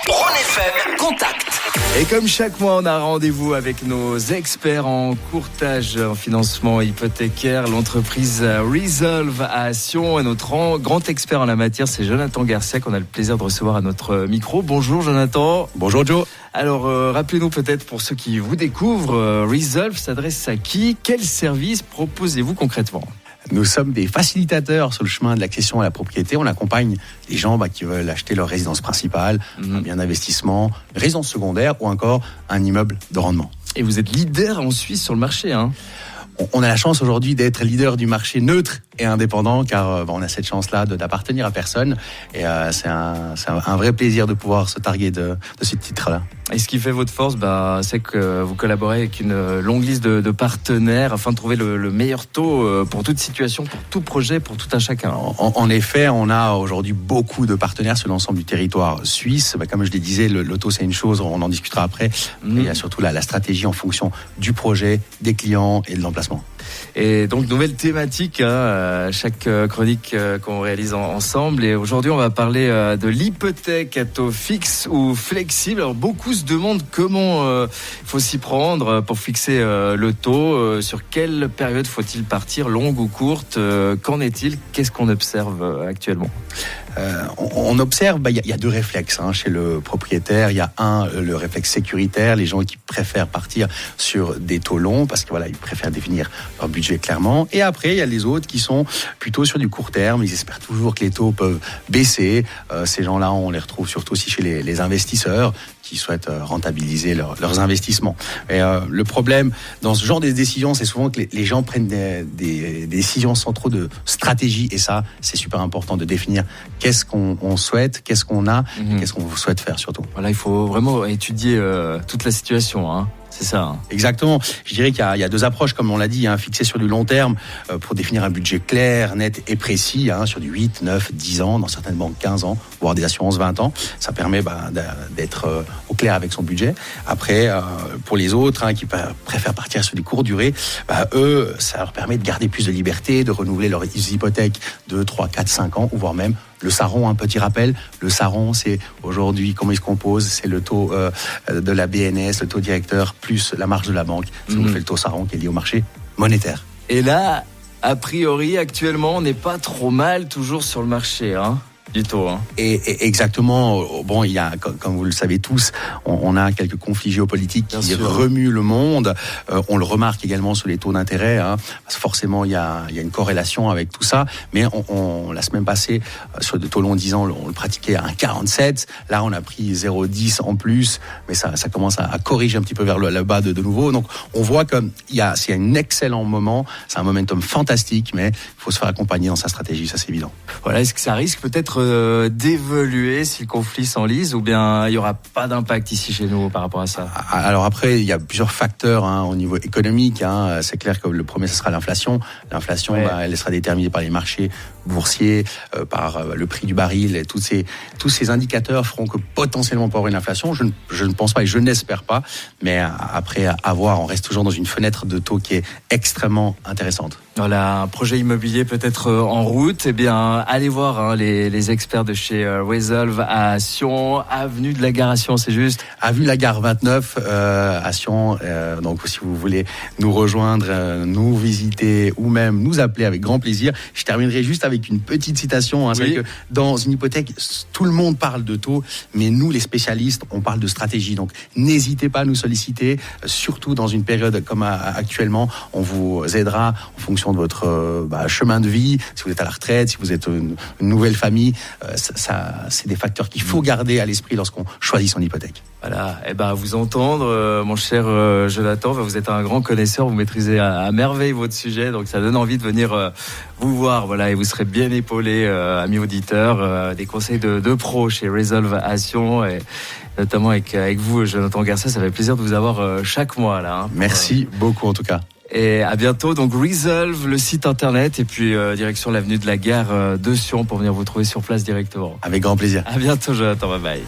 Rhône FM, contact. Et comme chaque mois, on a rendez-vous avec nos experts en courtage, en financement hypothécaire, l'entreprise Resolve à Sion. Et notre grand expert en la matière, c'est Jonathan Garcia, qu'on a le plaisir de recevoir à notre micro. Bonjour Jonathan. Bonjour Joe. Alors, rappelez-nous peut-être pour ceux qui vous découvrent, Resolve s'adresse à qui ? Quel service proposez-vous concrètement ? Nous sommes des facilitateurs sur le chemin de l'accession à la propriété. On accompagne les gens qui veulent acheter leur résidence principale, un bien d'investissement, résidence secondaire ou encore un immeuble de rendement. Et vous êtes leader en Suisse sur le marché, hein ? On a la chance aujourd'hui d'être leader du marché neutre et indépendant, car on a cette chance-là d'appartenir à personne. Et c'est un vrai plaisir de pouvoir se targuer de ce titre-là. Et ce qui fait votre force, c'est que vous collaborez avec une longue liste de partenaires afin de trouver le meilleur taux pour toute situation, pour tout projet, pour tout un chacun. En effet, on a aujourd'hui beaucoup de partenaires sur l'ensemble du territoire suisse. Comme je le disais, le taux c'est une chose, on en discutera après. Il y a surtout la stratégie en fonction du projet, des clients et de l'emplacement. Et donc, nouvelle thématique, chaque chronique qu'on réalise ensemble. Et aujourd'hui, on va parler de l'hypothèque à taux fixe ou flexible. Alors, beaucoup se demandent comment il faut s'y prendre pour fixer le taux. Sur quelle période faut-il partir, longue ou courte ? Qu'en est-il ? Qu'est-ce qu'on observe actuellement ? On observe, il y a deux réflexes chez le propriétaire. Il y a le réflexe sécuritaire, les gens qui préfèrent partir sur des taux longs parce que ils préfèrent définir leur budget clairement. Et après, il y a les autres qui sont plutôt sur du court terme. Ils espèrent toujours que les taux peuvent baisser. Ces gens-là, on les retrouve surtout aussi chez les investisseurs qui souhaitent rentabiliser leurs investissements. Et le problème dans ce genre de décisions, c'est souvent que les gens prennent des décisions sans trop de stratégie. Et ça, c'est super important de définir qu'est-ce qu'on souhaite, qu'est-ce qu'on a, et qu'est-ce qu'on souhaite faire surtout. Voilà, il faut vraiment étudier toute la situation, hein. C'est ça. Exactement. Je dirais qu'il y a deux approches, comme on l'a dit, fixées sur du long terme pour définir un budget clair, net et précis, sur du 8, 9, 10 ans, dans certaines banques 15 ans, voire des assurances 20 ans. Ça permet d'être au clair avec son budget. Après, pour les autres qui préfèrent partir sur des courtes durées, eux, ça leur permet de garder plus de liberté, de renouveler leurs hypothèques 2, 3, 4, 5 ans, ou voire même le SARON. Un petit rappel, le SARON, c'est aujourd'hui, comment il se compose ? C'est le taux de la BNS, le taux directeur, plus la marge de la banque. Ça nous fait le taux SARON qui est lié au marché monétaire. Et là, a priori, actuellement, on n'est pas trop mal toujours sur le marché, du taux. Et exactement. Bon, il y a, comme vous le savez tous, on a quelques conflits géopolitiques qui remuent le monde. On le remarque également sur les taux d'intérêt, parce que forcément il y a une corrélation avec tout ça. Mais la semaine passée, sur des taux longs 10 ans, on le pratiquait à 1,47. Là, on a pris 0,10 en plus, mais ça commence à corriger un petit peu vers le bas de nouveau. Donc, on voit que c'est un excellent moment, c'est un momentum fantastique, mais il faut se faire accompagner dans sa stratégie, ça c'est évident. Voilà, est-ce que ça risque peut-être d'évoluer si le conflit s'enlise, ou bien il n'y aura pas d'impact ici chez nous par rapport à ça ? Alors après, il y a plusieurs facteurs au niveau économique. C'est clair que le premier, ce sera l'inflation. L'inflation, elle sera déterminée par les marchés boursiers, par le prix du baril. Et tous ces indicateurs feront que potentiellement on peut avoir une inflation. Je ne pense pas et je n'espère pas. Mais après, à voir, on reste toujours dans une fenêtre de taux qui est extrêmement intéressante. Voilà, un projet immobilier peut-être en route. Eh bien, allez voir les experts de chez Resolve à Sion, avenue de la Gare à Sion, c'est juste ? Avenue de la Gare 29 à Sion. Donc, si vous voulez nous rejoindre, nous visiter ou même nous appeler avec grand plaisir. Je terminerai juste avec une petite citation. C'est vrai que dans une hypothèque, tout le monde parle de taux, mais nous, les spécialistes, on parle de stratégie. Donc, n'hésitez pas à nous solliciter, surtout dans une période comme actuellement. On vous aidera en fonction de votre chemin de vie, si vous êtes à la retraite, si vous êtes une nouvelle famille, c'est des facteurs qu'il faut garder à l'esprit lorsqu'on choisit son hypothèque. Voilà, vous entendre, mon cher Jonathan, vous êtes un grand connaisseur, vous maîtrisez à merveille votre sujet, donc ça donne envie de venir vous voir, et vous serez bien épaulé, amis auditeurs, des conseils de pros chez Resolve à Sion, et notamment avec vous, Jonathan Garcia, ça fait plaisir de vous avoir chaque mois là. Merci beaucoup en tout cas. Et à bientôt, donc Resolve, le site internet, et puis direction l'avenue de la Gare de Sion pour venir vous trouver sur place directement. Avec grand plaisir. À bientôt, Jonathan, bye bye.